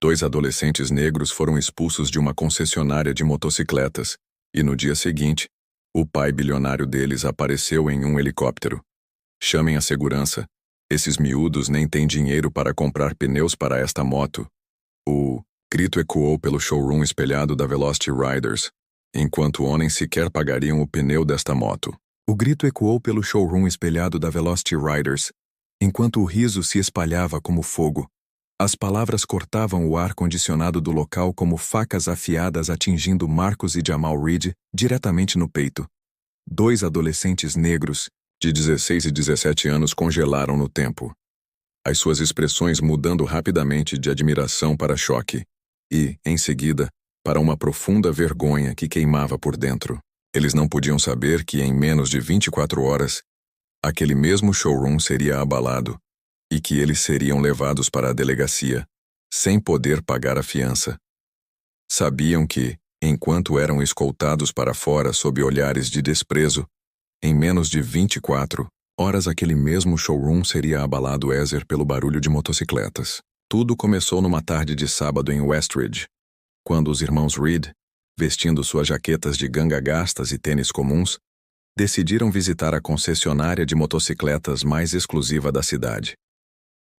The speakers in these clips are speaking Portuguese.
Dois adolescentes negros foram expulsos de uma concessionária de motocicletas, e no dia seguinte, o pai bilionário deles apareceu em um helicóptero. Chamem a segurança. Esses miúdos nem têm dinheiro para comprar pneus para esta moto. O grito ecoou pelo showroom espelhado da Velocity Riders, enquanto homens sequer pagariam o pneu desta moto. O grito ecoou pelo showroom espelhado da Velocity Riders, enquanto o riso se espalhava como fogo. As palavras cortavam o ar-condicionado do local como facas afiadas atingindo Marcus e Jamal Reed diretamente no peito. Dois adolescentes negros, de 16 e 17 anos, congelaram no tempo. As suas expressões mudando rapidamente de admiração para choque e, em seguida, para uma profunda vergonha que queimava por dentro. Eles não podiam saber que em menos de 24 horas, aquele mesmo showroom seria abalado e que eles seriam levados para a delegacia, sem poder pagar a fiança. Sabiam que, enquanto eram escoltados para fora sob olhares de desprezo, em menos de 24 horas aquele mesmo showroom seria abalado pelo barulho de motocicletas. Tudo começou numa tarde de sábado em Westridge, quando os irmãos Reed, vestindo suas jaquetas de ganga gastas e tênis comuns, decidiram visitar a concessionária de motocicletas mais exclusiva da cidade.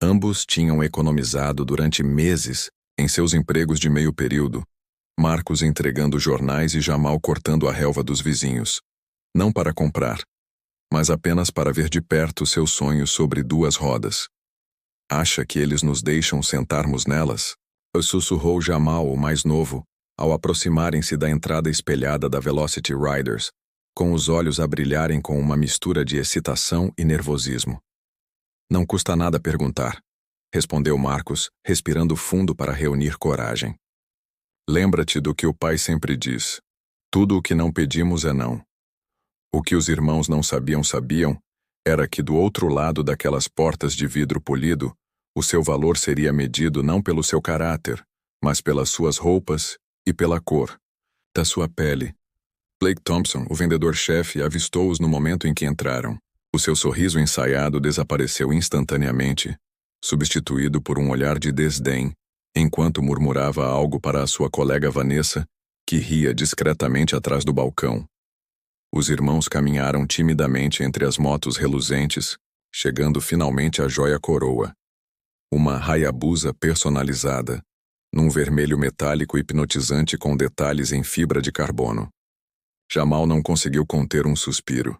Ambos tinham economizado durante meses em seus empregos de meio período, Marcus entregando jornais e Jamal cortando a relva dos vizinhos. Não para comprar, mas apenas para ver de perto seus sonhos sobre duas rodas. Acha que eles nos deixam sentarmos nelas? Sussurrou Jamal, o mais novo, ao aproximarem-se da entrada espelhada da Velocity Riders, com os olhos a brilharem com uma mistura de excitação e nervosismo. Não custa nada perguntar, respondeu Marcus, respirando fundo para reunir coragem. Lembra-te do que o pai sempre diz. Tudo o que não pedimos é não. O que os irmãos não sabiam era que do outro lado daquelas portas de vidro polido, o seu valor seria medido não pelo seu caráter, mas pelas suas roupas e pela cor da sua pele. Blake Thompson, o vendedor-chefe, avistou-os no momento em que entraram. O seu sorriso ensaiado desapareceu instantaneamente, substituído por um olhar de desdém, enquanto murmurava algo para a sua colega Vanessa, que ria discretamente atrás do balcão. Os irmãos caminharam timidamente entre as motos reluzentes, chegando finalmente à joia coroa. Uma Hayabusa personalizada, num vermelho metálico hipnotizante com detalhes em fibra de carbono. Jamal não conseguiu conter um suspiro.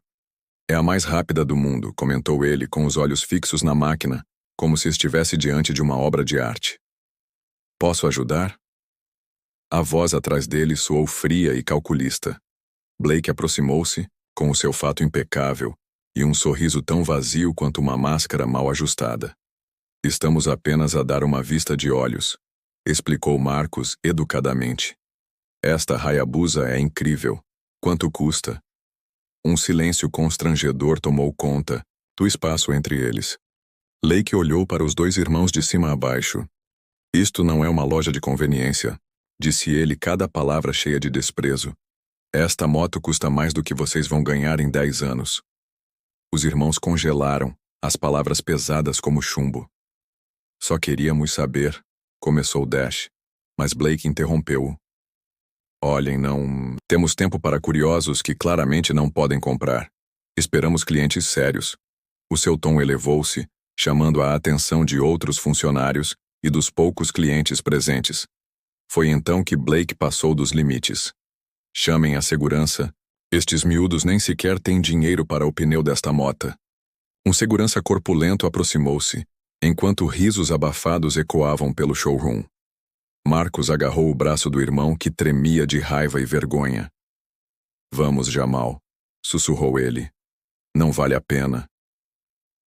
É a mais rápida do mundo, comentou ele com os olhos fixos na máquina, como se estivesse diante de uma obra de arte. Posso ajudar? A voz atrás dele soou fria e calculista. Blake aproximou-se, com o seu fato impecável, e um sorriso tão vazio quanto uma máscara mal ajustada. Estamos apenas a dar uma vista de olhos, explicou Marcus educadamente. Esta Hayabusa é incrível. Quanto custa? Um silêncio constrangedor tomou conta do espaço entre eles. Blake olhou para os dois irmãos de cima a baixo. Isto não é uma loja de conveniência, disse ele, cada palavra cheia de desprezo. Esta moto custa mais do que vocês vão ganhar em 10 anos. Os irmãos congelaram, as palavras pesadas como chumbo. Só queríamos saber, começou Dash, mas Blake interrompeu-o. Olhem, não... Temos tempo para curiosos que claramente não podem comprar. Esperamos clientes sérios. O seu tom elevou-se, chamando a atenção de outros funcionários e dos poucos clientes presentes. Foi então que Blake passou dos limites. Chamem a segurança. Estes miúdos nem sequer têm dinheiro para o pneu desta mota. Um segurança corpulento aproximou-se, enquanto risos abafados ecoavam pelo showroom. Marcus agarrou o braço do irmão que tremia de raiva e vergonha. Vamos, Jamal, sussurrou ele. Não vale a pena.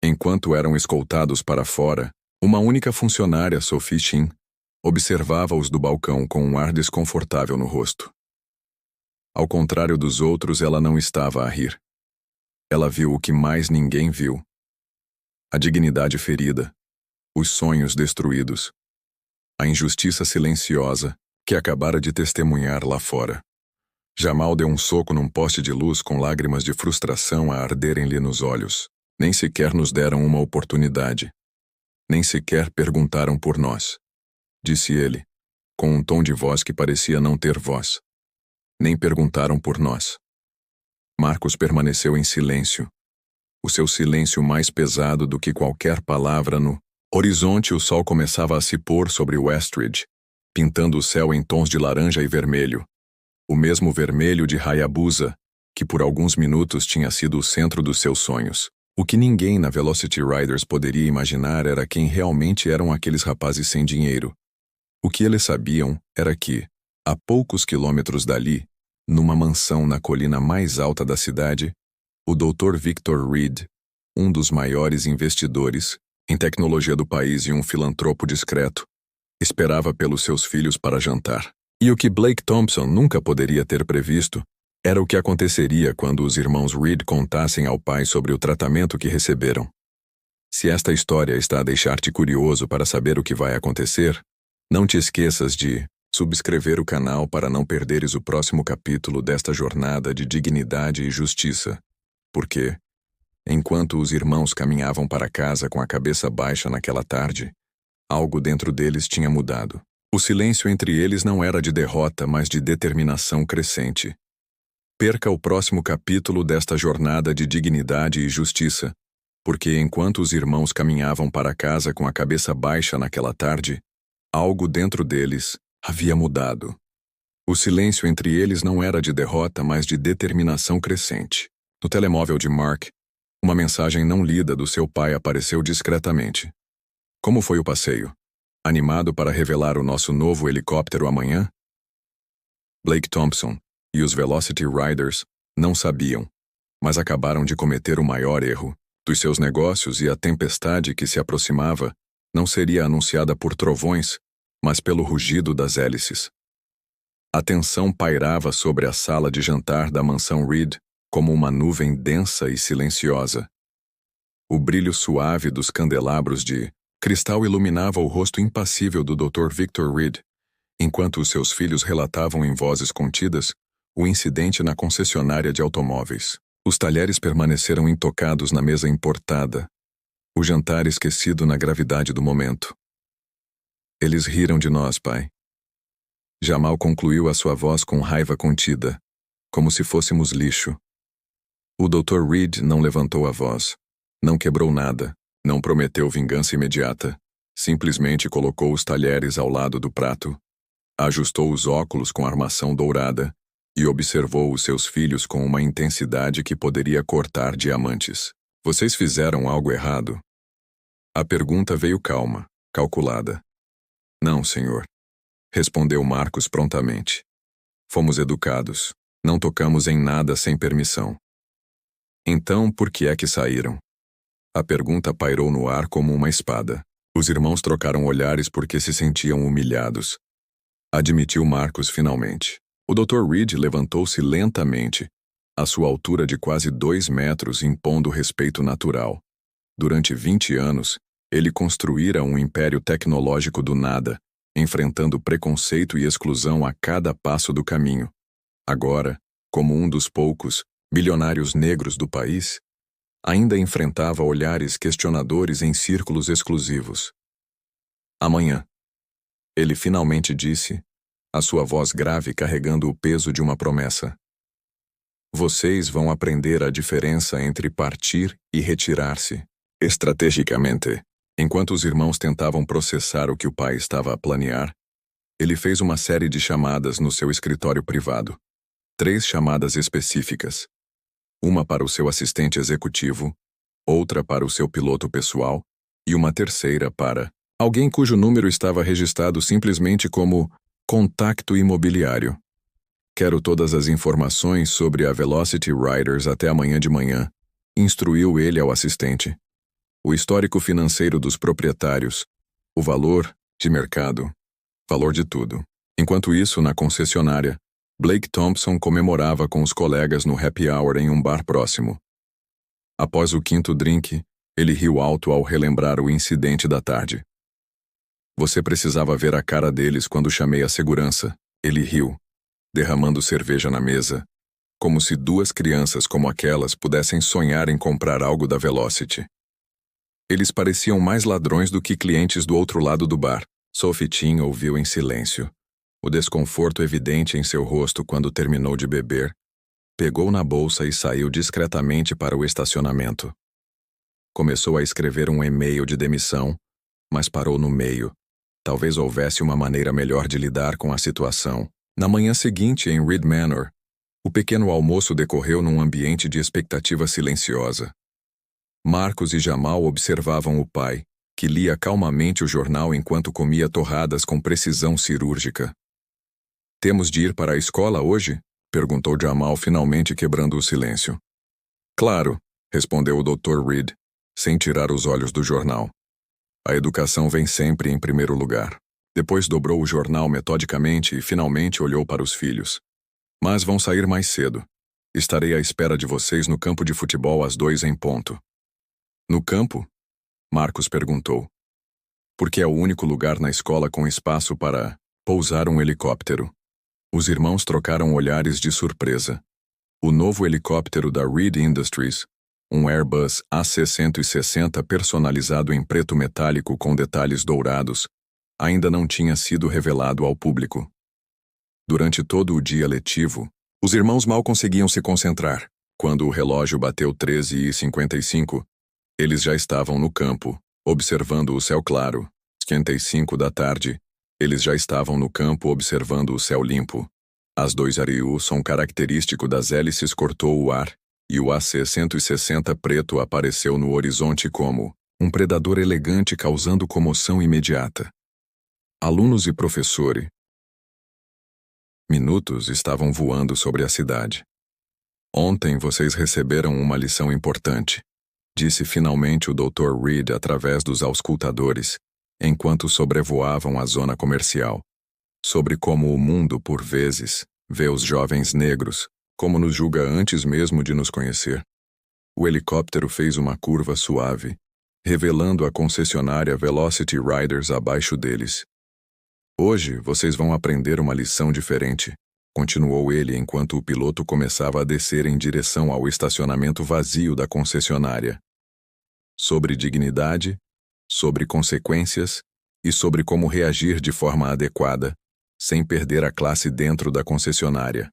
Enquanto eram escoltados para fora, uma única funcionária, Sophie Chin, observava-os do balcão com um ar desconfortável no rosto. Ao contrário dos outros, ela não estava a rir. Ela viu o que mais ninguém viu. A dignidade ferida, os sonhos destruídos, a injustiça silenciosa que acabara de testemunhar lá fora. Jamal deu um soco num poste de luz com lágrimas de frustração a arderem-lhe nos olhos. Nem sequer nos deram uma oportunidade. Nem sequer perguntaram por nós. disse ele, com um tom de voz que parecia não ter voz. Nem perguntaram por nós. Marcos permaneceu em silêncio. O seu silêncio mais pesado do que qualquer palavra no horizonte. O sol começava a se pôr sobre Westridge, pintando o céu em tons de laranja e vermelho. O mesmo vermelho de Hayabusa, que por alguns minutos tinha sido o centro dos seus sonhos. O que ninguém na Velocity Riders poderia imaginar era quem realmente eram aqueles rapazes sem dinheiro. O que eles sabiam era que, a poucos quilômetros dali, numa mansão na colina mais alta da cidade, o Dr. Victor Reed, um dos maiores investidores em tecnologia do país e um filantropo discreto, esperava pelos seus filhos para jantar. E o que Blake Thompson nunca poderia ter previsto era o que aconteceria quando os irmãos Reed contassem ao pai sobre o tratamento que receberam. Se esta história está a deixar-te curioso para saber o que vai acontecer, não te esqueças de subscrever o canal para não perderes o próximo capítulo desta jornada de dignidade e justiça, porque, enquanto os irmãos caminhavam para casa com a cabeça baixa naquela tarde, algo dentro deles tinha mudado. O silêncio entre eles não era de derrota, mas de determinação crescente. Perca o próximo capítulo desta jornada de dignidade e justiça, porque enquanto os irmãos caminhavam para casa com a cabeça baixa naquela tarde, algo dentro deles havia mudado. O silêncio entre eles não era de derrota, mas de determinação crescente. No telemóvel de Mark, uma mensagem não lida do seu pai apareceu discretamente. Como foi o passeio? Animado para revelar o nosso novo helicóptero amanhã? Blake Thompson e os Velocity Riders não sabiam, mas acabaram de cometer o maior erro dos seus negócios, e a tempestade que se aproximava não seria anunciada por trovões, mas pelo rugido das hélices. A tensão pairava sobre a sala de jantar da mansão Reed como uma nuvem densa e silenciosa. O brilho suave dos candelabros de cristal iluminava o rosto impassível do Dr. Victor Reed, enquanto os seus filhos relatavam em vozes contidas o incidente na concessionária de automóveis. Os talheres permaneceram intocados na mesa importada, o jantar esquecido na gravidade do momento. Eles riram de nós, pai. Jamal concluiu a sua voz com raiva contida, como se fôssemos lixo. O Dr. Reed não levantou a voz, não quebrou nada, não prometeu vingança imediata, simplesmente colocou os talheres ao lado do prato, ajustou os óculos com armação dourada e observou os seus filhos com uma intensidade que poderia cortar diamantes. Vocês fizeram algo errado? A pergunta veio calma, calculada. Não, senhor, respondeu Marcos prontamente. Fomos educados, não tocamos em nada sem permissão. Então, por que é que saíram? A pergunta pairou no ar como uma espada. Os irmãos trocaram olhares porque se sentiam humilhados. Admitiu Marcos finalmente. O Dr. Reed levantou-se lentamente, à sua altura de quase 2 metros, impondo respeito natural. Durante 20 anos, ele construíra um império tecnológico do nada, enfrentando preconceito e exclusão a cada passo do caminho. Agora, como um dos poucos bilionários negros do país, ainda enfrentava olhares questionadores em círculos exclusivos. Amanhã, ele finalmente disse, a sua voz grave carregando o peso de uma promessa. Vocês vão aprender a diferença entre partir e retirar-se. Estrategicamente, enquanto os irmãos tentavam processar o que o pai estava a planear, ele fez uma série de chamadas no seu escritório privado. 3 chamadas específicas. Uma para o seu assistente executivo, outra para o seu piloto pessoal e uma terceira para alguém cujo número estava registrado simplesmente como contacto imobiliário. Quero todas as informações sobre a Velocity Riders até amanhã de manhã, instruiu ele ao assistente. O histórico financeiro dos proprietários, o valor de mercado, valor de tudo. Enquanto isso, na concessionária, Blake Thompson comemorava com os colegas no happy hour em um bar próximo. Após o 5º drink, ele riu alto ao relembrar o incidente da tarde. Você precisava ver a cara deles quando chamei a segurança. Ele riu, derramando cerveja na mesa, como se 2 crianças como aquelas pudessem sonhar em comprar algo da Velocity. Eles pareciam mais ladrões do que clientes do outro lado do bar. Sophie Chin ouviu em silêncio, o desconforto evidente em seu rosto quando terminou de beber. Pegou na bolsa e saiu discretamente para o estacionamento. Começou a escrever um e-mail de demissão, mas parou no meio. Talvez houvesse uma maneira melhor de lidar com a situação. Na manhã seguinte, em Reed Manor, o pequeno almoço decorreu num ambiente de expectativa silenciosa. Marcos e Jamal observavam o pai, que lia calmamente o jornal enquanto comia torradas com precisão cirúrgica. "Temos de ir para a escola hoje?" perguntou Jamal, finalmente quebrando o silêncio. "Claro", respondeu o Dr. Reed, sem tirar os olhos do jornal. "A educação vem sempre em primeiro lugar." Depois dobrou o jornal metodicamente e finalmente olhou para os filhos. "Mas vão sair mais cedo. Estarei à espera de vocês no campo de futebol às 2 em ponto." "No campo?" Marcos perguntou. "Porque é o único lugar na escola com espaço para pousar um helicóptero." Os irmãos trocaram olhares de surpresa. O novo helicóptero da Reed Industries, um Airbus AC-160 personalizado em preto metálico com detalhes dourados, ainda não tinha sido revelado ao público. Durante todo o dia letivo, os irmãos mal conseguiam se concentrar. Quando o relógio bateu 13h55, eles já estavam no campo, observando o céu claro. 5h55 da tarde, eles já estavam no campo observando o céu limpo. As 2 ariu, som característico das hélices, cortou o ar, e o AC-160 preto apareceu no horizonte como um predador elegante causando comoção imediata. Alunos e professores. Minutos estavam voando sobre a cidade. "Ontem vocês receberam uma lição importante", disse finalmente o Dr. Reed através dos auscultadores, enquanto sobrevoavam a zona comercial, sobre como o mundo, por vezes, vê os jovens negros, como nos julga antes mesmo de nos conhecer. O helicóptero fez uma curva suave, revelando a concessionária Velocity Riders abaixo deles. "Hoje vocês vão aprender uma lição diferente", continuou ele enquanto o piloto começava a descer em direção ao estacionamento vazio da concessionária. "Sobre dignidade, sobre consequências e sobre como reagir de forma adequada, sem perder a classe dentro da concessionária."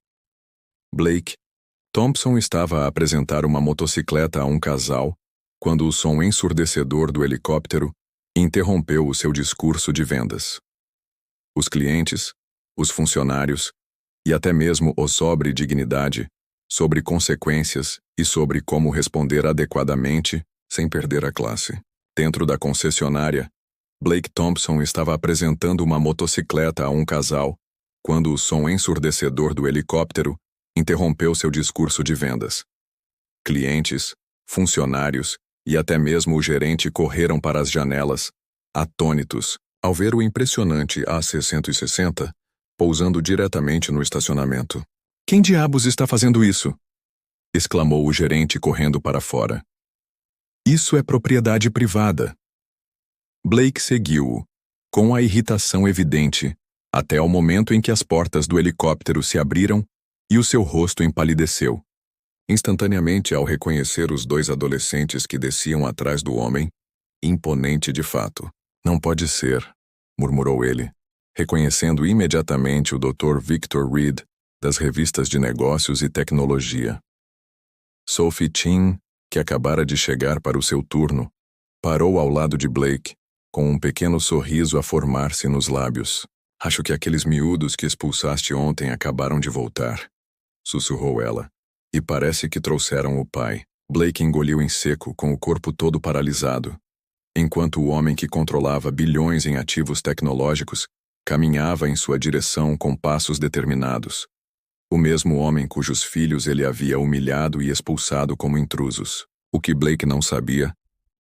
Blake Thompson estava a apresentar uma motocicleta a um casal quando o som ensurdecedor do helicóptero interrompeu o seu discurso de vendas. Os clientes, os funcionários e até mesmo o sobre dignidade, sobre consequências e sobre como responder adequadamente sem perder a classe. Dentro da concessionária, Blake Thompson estava apresentando uma motocicleta a um casal quando o som ensurdecedor do helicóptero interrompeu seu discurso de vendas. Clientes, funcionários e até mesmo o gerente correram para as janelas, atônitos, ao ver o impressionante AC-160 pousando diretamente no estacionamento. "Quem diabos está fazendo isso?" exclamou o gerente correndo para fora. "Isso é propriedade privada." Blake seguiu-o, com a irritação evidente, até ao momento em que as portas do helicóptero se abriram e o seu rosto empalideceu. Instantaneamente, ao reconhecer os 2 adolescentes que desciam atrás do homem, imponente de fato. "Não pode ser", murmurou ele, reconhecendo imediatamente o Dr. Victor Reed, das revistas de negócios e tecnologia. Sophie Chin, que acabara de chegar para o seu turno, parou ao lado de Blake, com um pequeno sorriso a formar-se nos lábios. "Acho que aqueles miúdos que expulsaste ontem acabaram de voltar", sussurrou ela. "E parece que trouxeram o pai." Blake engoliu em seco, com o corpo todo paralisado, enquanto o homem que controlava bilhões em ativos tecnológicos caminhava em sua direção com passos determinados. O mesmo homem cujos filhos ele havia humilhado e expulsado como intrusos. O que Blake não sabia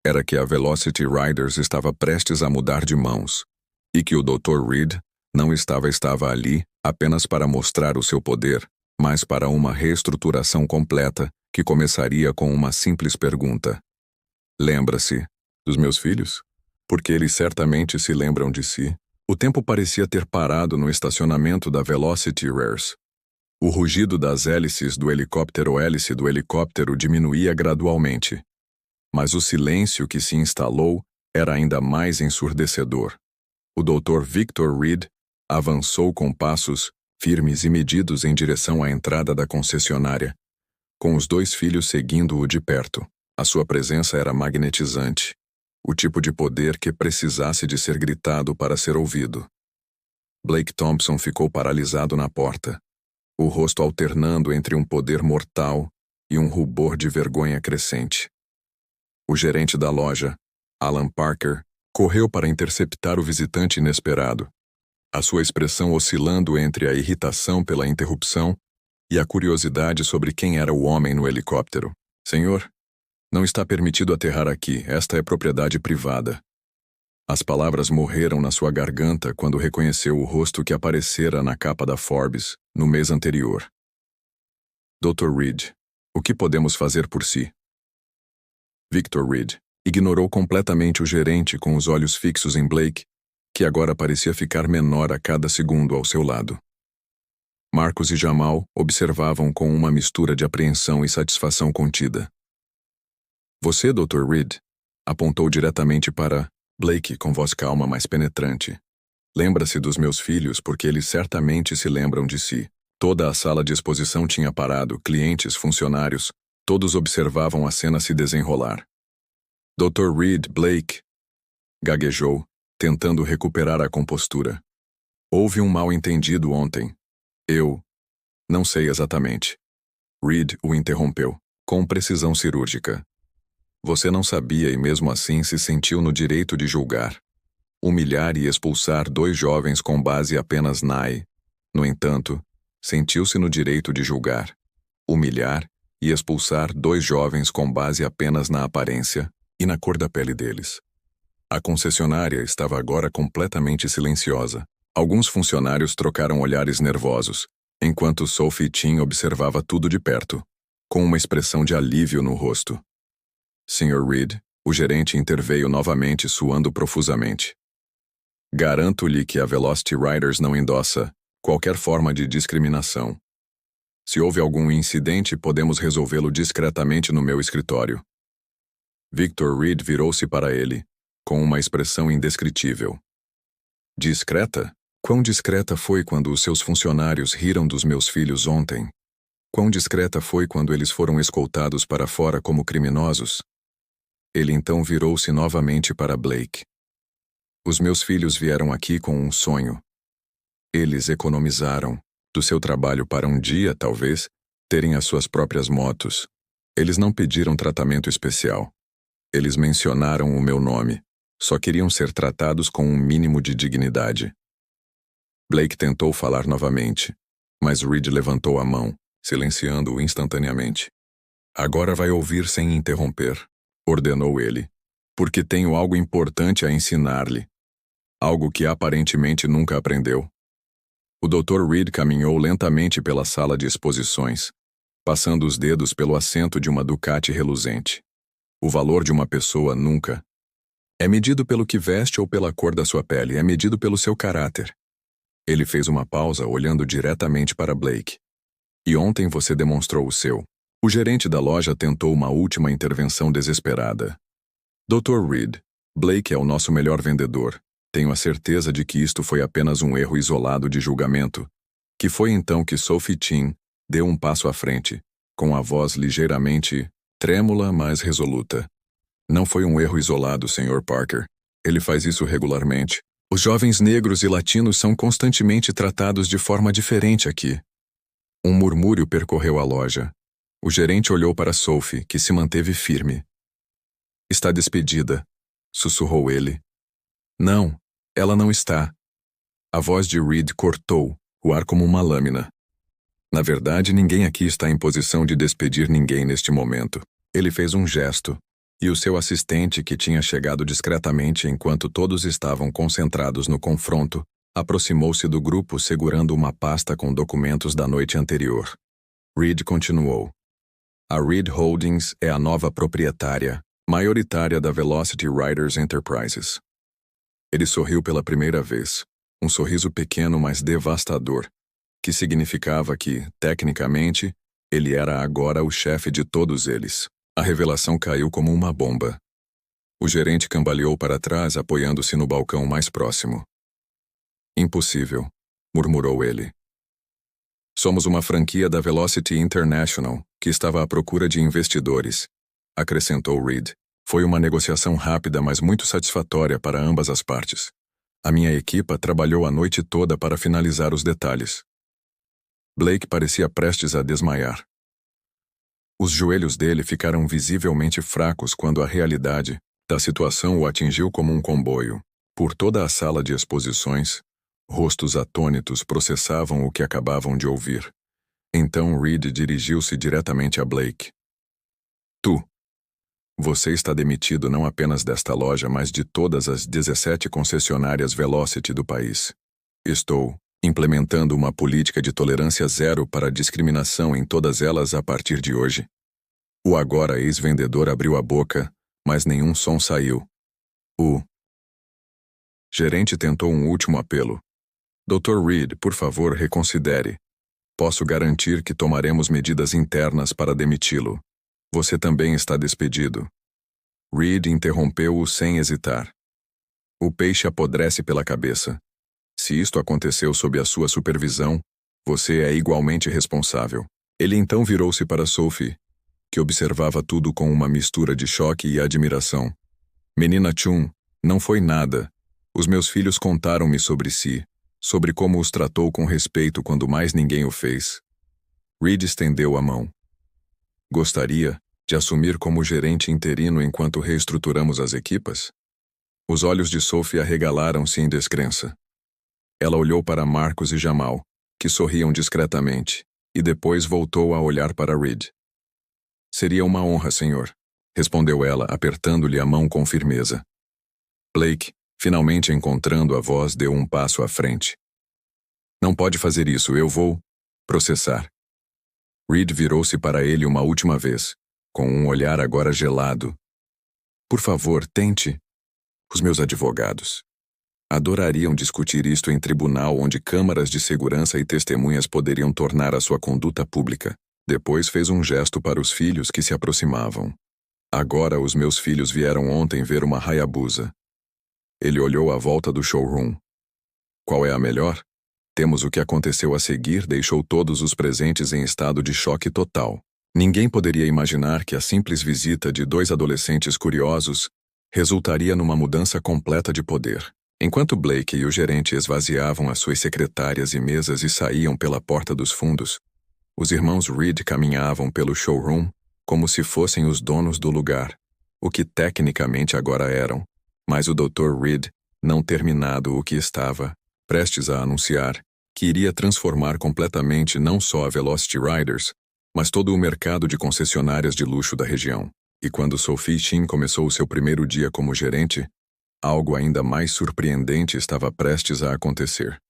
era que a Velocity Riders estava prestes a mudar de mãos, e que o Dr. Reed não estava ali apenas para mostrar o seu poder, mas para uma reestruturação completa que começaria com uma simples pergunta: "Lembra-se dos meus filhos?" Porque eles certamente se lembram de si. O tempo parecia ter parado no estacionamento da Velocity Rares. O rugido das hélices do helicóptero diminuía gradualmente, mas o silêncio que se instalou era ainda mais ensurdecedor. O Dr. Victor Reed avançou com passos firmes e medidos em direção à entrada da concessionária, com os dois filhos seguindo-o de perto. A sua presença era magnetizante, o tipo de poder que precisasse de ser gritado para ser ouvido. Blake Thompson ficou paralisado na porta, o rosto alternando entre um poder mortal e um rubor de vergonha crescente. O gerente da loja, Alan Parker, correu para interceptar o visitante inesperado, a sua expressão oscilando entre a irritação pela interrupção e a curiosidade sobre quem era o homem no helicóptero. Senhor, não está permitido aterrar aqui, esta é propriedade privada. As palavras morreram na sua garganta quando reconheceu o rosto que aparecera na capa da Forbes no mês anterior. Dr. Reed, o que podemos fazer por si? Victor Reed ignorou completamente o gerente com os olhos fixos em Blake, que agora parecia ficar menor a cada segundo ao seu lado. Marcos e Jamal observavam com uma mistura de apreensão e satisfação contida. Você, Dr. Reed, apontou diretamente para Blake com voz calma mas penetrante. Lembra-se dos meus filhos porque eles certamente se lembram de si. Toda a sala de exposição tinha parado, clientes, funcionários, todos observavam a cena se desenrolar. Dr. Reed, Blake, gaguejou, tentando recuperar a compostura. Houve um mal-entendido ontem. Eu não sei exatamente. Reed o interrompeu, com precisão cirúrgica. Você não sabia e mesmo assim se sentiu no direito de julgar, humilhar e expulsar dois jovens com base apenas No entanto, sentiu-se no direito de julgar, humilhar e expulsar dois jovens com base apenas na aparência e na cor da pele deles. A concessionária estava agora completamente silenciosa. Alguns funcionários trocaram olhares nervosos, enquanto Sophie Chin observava tudo de perto, com uma expressão de alívio no rosto. Sr. Reed, o gerente interveio novamente suando profusamente. Garanto-lhe que a Velocity Riders não endossa qualquer forma de discriminação. Se houve algum incidente, podemos resolvê-lo discretamente no meu escritório. Victor Reed virou-se para ele, com uma expressão indescritível. Discreta? Quão discreta foi quando os seus funcionários riram dos meus filhos ontem? Quão discreta foi quando eles foram escoltados para fora como criminosos? Ele então virou-se novamente para Blake. Os meus filhos vieram aqui com um sonho. Eles economizaram do seu trabalho para um dia, talvez, terem as suas próprias motos. Eles não pediram tratamento especial. Eles mencionaram o meu nome. Só queriam ser tratados com um mínimo de dignidade. Blake tentou falar novamente, mas Reed levantou a mão, silenciando-o instantaneamente. Agora vai ouvir sem interromper, ordenou ele, porque tenho algo importante a ensinar-lhe. Algo que aparentemente nunca aprendeu. O Dr. Reed caminhou lentamente pela sala de exposições, passando os dedos pelo assento de uma Ducati reluzente. O valor de uma pessoa nunca é medido pelo que veste ou pela cor da sua pele, é medido pelo seu caráter. Ele fez uma pausa olhando diretamente para Blake. E ontem você demonstrou o seu. O gerente da loja tentou uma última intervenção desesperada. Dr. Reed, Blake é o nosso melhor vendedor. Tenho a certeza de que isto foi apenas um erro isolado de julgamento. Que foi então que Sophie Chin deu um passo à frente, com a voz ligeiramente trêmula, mas resoluta. Não foi um erro isolado, Sr. Parker. Ele faz isso regularmente. Os jovens negros e latinos são constantemente tratados de forma diferente aqui. Um murmúrio percorreu a loja. O gerente olhou para Sophie, que se manteve firme. Está despedida, sussurrou ele. Não, ela não está. A voz de Reed cortou, o ar como uma lâmina. Na verdade, ninguém aqui está em posição de despedir ninguém neste momento. Ele fez um gesto. E o seu assistente, que tinha chegado discretamente enquanto todos estavam concentrados no confronto, aproximou-se do grupo segurando uma pasta com documentos da noite anterior. Reed continuou. A Reed Holdings é a nova proprietária, maioritária da Velocity Riders Enterprises. Ele sorriu pela primeira vez, um sorriso pequeno mas devastador, que significava que, tecnicamente, ele era agora o chefe de todos eles. A revelação caiu como uma bomba. O gerente cambaleou para trás, apoiando-se no balcão mais próximo. Impossível, murmurou ele. Somos uma franquia da Velocity International, que estava à procura de investidores, acrescentou Reed. Foi uma negociação rápida, mas muito satisfatória para ambas as partes. A minha equipa trabalhou a noite toda para finalizar os detalhes. Blake parecia prestes a desmaiar. Os joelhos dele ficaram visivelmente fracos quando a realidade da situação o atingiu como um comboio. Por toda a sala de exposições, rostos atônitos processavam o que acabavam de ouvir. Então Reed dirigiu-se diretamente a Blake. Você está demitido não apenas desta loja, mas de todas as 17 concessionárias Velocity do país. Estou implementando uma política de tolerância zero para a discriminação em todas elas a partir de hoje. O agora ex-vendedor abriu a boca, mas nenhum som saiu. O gerente tentou um último apelo. Dr. Reed, por favor, reconsidere. Posso garantir que tomaremos medidas internas para demiti-lo. Você também está despedido. Reed interrompeu-o sem hesitar. O peixe apodrece pela cabeça. Se isto aconteceu sob a sua supervisão, você é igualmente responsável. Ele então virou-se para Sophie, que observava tudo com uma mistura de choque e admiração. Menina Chun, não foi nada. Os meus filhos contaram-me sobre si, sobre como os tratou com respeito quando mais ninguém o fez. Reed estendeu a mão. Gostaria de assumir como gerente interino enquanto reestruturamos as equipas? Os olhos de Sophie arregalaram-se em descrença. Ela olhou para Marcos e Jamal, que sorriam discretamente, e depois voltou a olhar para Reed. Seria uma honra, senhor, respondeu ela, apertando-lhe a mão com firmeza. Blake, finalmente encontrando a voz, deu um passo à frente. Não pode fazer isso, eu vou processar. Reed virou-se para ele uma última vez, com um olhar agora gelado. Por favor, tente. Os meus advogados adorariam discutir isto em tribunal onde câmaras de segurança e testemunhas poderiam tornar a sua conduta pública. Depois fez um gesto para os filhos que se aproximavam. Agora os meus filhos vieram ontem ver uma Hayabusa. Ele olhou à volta do showroom. Qual é a melhor? Temos o que aconteceu a seguir deixou todos os presentes em estado de choque total. Ninguém poderia imaginar que a simples visita de dois adolescentes curiosos resultaria numa mudança completa de poder. Enquanto Blake e o gerente esvaziavam as suas secretárias e mesas e saíam pela porta dos fundos, os irmãos Reed caminhavam pelo showroom como se fossem os donos do lugar, o que tecnicamente agora eram, mas o Dr. Reed, não terminado o que estava, prestes a anunciar, que iria transformar completamente não só a Velocity Riders, mas todo o mercado de concessionárias de luxo da região. E quando Sophie Chin começou o seu primeiro dia como gerente, algo ainda mais surpreendente estava prestes a acontecer.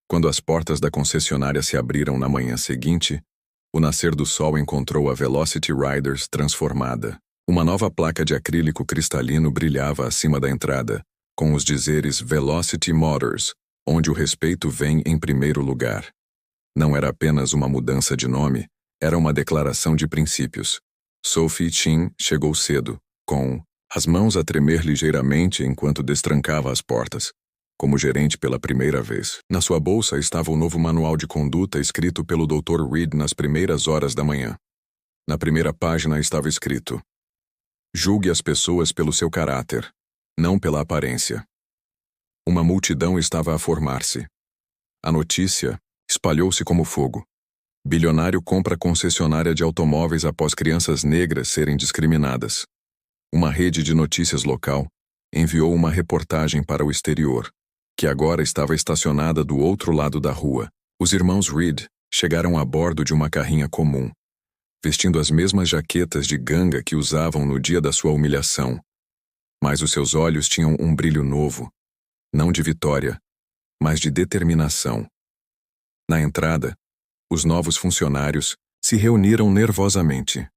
Quando as portas da concessionária se abriram na manhã seguinte, o nascer do sol encontrou a Velocity Riders transformada. Uma nova placa de acrílico cristalino brilhava acima da entrada, com os dizeres Velocity Motors, onde o respeito vem em primeiro lugar. Não era apenas uma mudança de nome, era uma declaração de princípios. Sophie Chin chegou cedo, com as mãos a tremer ligeiramente enquanto destrancava as portas, como gerente pela primeira vez. Na sua bolsa estava o novo manual de conduta escrito pelo Dr. Reed nas primeiras horas da manhã. Na primeira página estava escrito: julgue as pessoas pelo seu caráter, não pela aparência. Uma multidão estava a formar-se. A notícia espalhou-se como fogo. Bilionário compra concessionária de automóveis após crianças negras serem discriminadas. Uma rede de notícias local enviou uma reportagem para o exterior, que agora estava estacionada do outro lado da rua. Os irmãos Reed chegaram a bordo de uma carrinha comum, vestindo as mesmas jaquetas de ganga que usavam no dia da sua humilhação. Mas os seus olhos tinham um brilho novo, não de vitória, mas de determinação. Na entrada, os novos funcionários se reuniram nervosamente.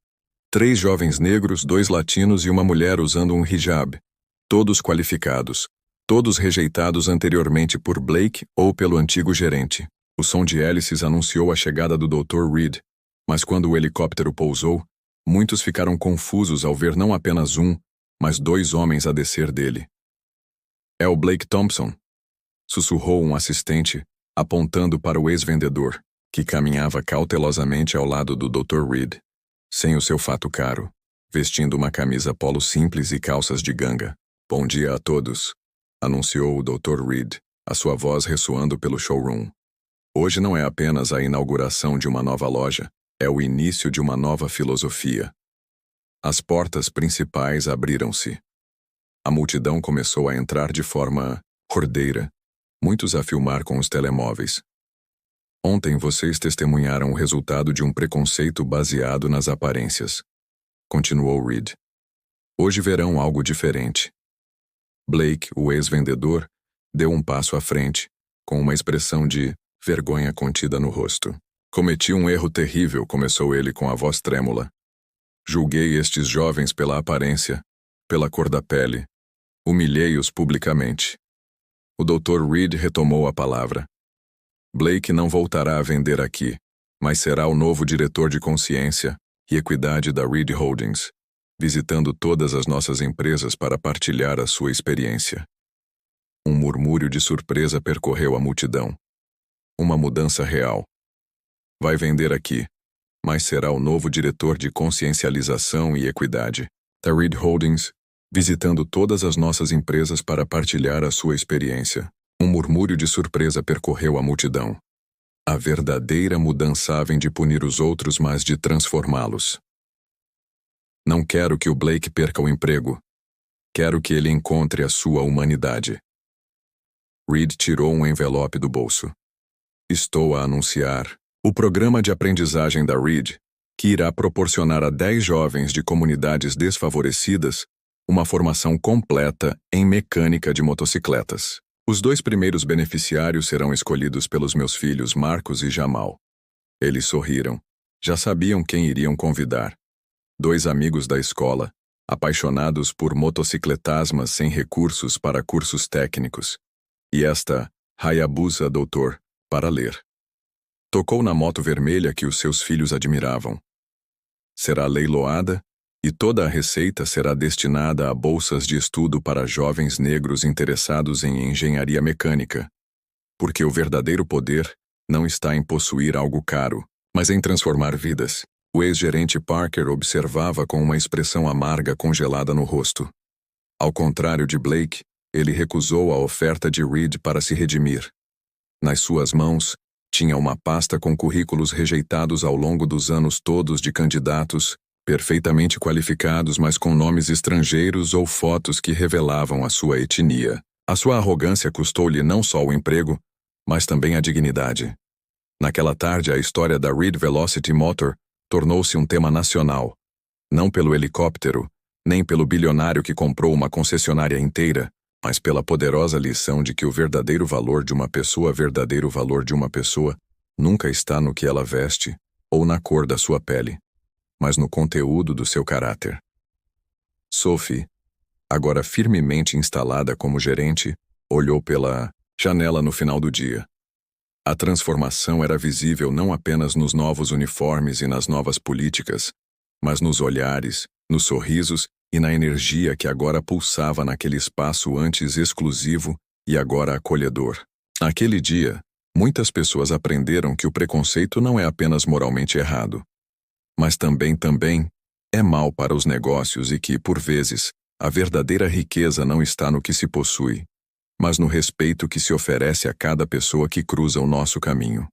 3 jovens negros, 2 latinos e uma mulher usando um hijab, todos qualificados, todos rejeitados anteriormente por Blake ou pelo antigo gerente. O som de hélices anunciou a chegada do Dr. Reed, mas quando o helicóptero pousou, muitos ficaram confusos ao ver não apenas um, mas 2 homens a descer dele. É o Blake Thompson. sussurrou um assistente, apontando para o ex-vendedor, que caminhava cautelosamente ao lado do Dr. Reed, sem o seu fato caro, vestindo uma camisa polo simples e calças de ganga. Bom dia a todos, anunciou o Dr. Reed, a sua voz ressoando pelo showroom. Hoje não é apenas a inauguração de uma nova loja, é o início de uma nova filosofia. As portas principais abriram-se. A multidão começou a entrar de forma ordeira, muitos a filmar com os telemóveis. Ontem vocês testemunharam o resultado de um preconceito baseado nas aparências, continuou Reed. Hoje verão algo diferente. Blake, o ex-vendedor, deu um passo à frente, com uma expressão de vergonha contida no rosto. Cometi um erro terrível, começou ele com a voz trêmula. Julguei estes jovens pela aparência, pela cor da pele. Humilhei-os publicamente. O Dr. Reed retomou a palavra. Blake não voltará a vender aqui, mas será o novo diretor de consciência e equidade da Reed Holdings, visitando todas as nossas empresas para partilhar a sua experiência. Um murmúrio de surpresa percorreu a multidão. Uma mudança real. Vai vender aqui, mas será o novo diretor de consciencialização e equidade da Reed Holdings, visitando todas as nossas empresas para partilhar a sua experiência. Um murmúrio de surpresa percorreu a multidão. A verdadeira mudança vem de punir os outros, mas de transformá-los. Não quero que o Blake perca o emprego. Quero que ele encontre a sua humanidade. Reed tirou um envelope do bolso. Estou a anunciar o programa de aprendizagem da Reed, que irá proporcionar a 10 jovens de comunidades desfavorecidas uma formação completa em mecânica de motocicletas. Os 2 primeiros beneficiários serão escolhidos pelos meus filhos Marcos e Jamal. Eles sorriram. Já sabiam quem iriam convidar. 2 amigos da escola, apaixonados por motocicletasmas sem recursos para cursos técnicos. E esta Hayabusa Doutor, para ler. Tocou na moto vermelha que os seus filhos admiravam. Será leiloada e toda a receita será destinada a bolsas de estudo para jovens negros interessados em engenharia mecânica. Porque o verdadeiro poder não está em possuir algo caro, mas em transformar vidas. O ex-gerente Parker observava com uma expressão amarga congelada no rosto. Ao contrário de Blake, ele recusou a oferta de Reed para se redimir. Nas suas mãos, tinha uma pasta com currículos rejeitados ao longo dos anos todos de candidatos, perfeitamente qualificados, mas com nomes estrangeiros ou fotos que revelavam a sua etnia. A sua arrogância custou-lhe não só o emprego, mas também a dignidade. Naquela tarde, a história da Reed Velocity Motor tornou-se um tema nacional, não pelo helicóptero, nem pelo bilionário que comprou uma concessionária inteira, mas pela poderosa lição de que o verdadeiro valor de uma pessoa, nunca está no que ela veste ou na cor da sua pele, mas no conteúdo do seu caráter. Sophie, agora firmemente instalada como gerente, olhou pela janela no final do dia. A transformação era visível não apenas nos novos uniformes e nas novas políticas, mas nos olhares, nos sorrisos e na energia que agora pulsava naquele espaço antes exclusivo e agora acolhedor. Naquele dia, muitas pessoas aprenderam que o preconceito não é apenas moralmente errado, mas também é mal para os negócios e que, por vezes, a verdadeira riqueza não está no que se possui, mas no respeito que se oferece a cada pessoa que cruza o nosso caminho.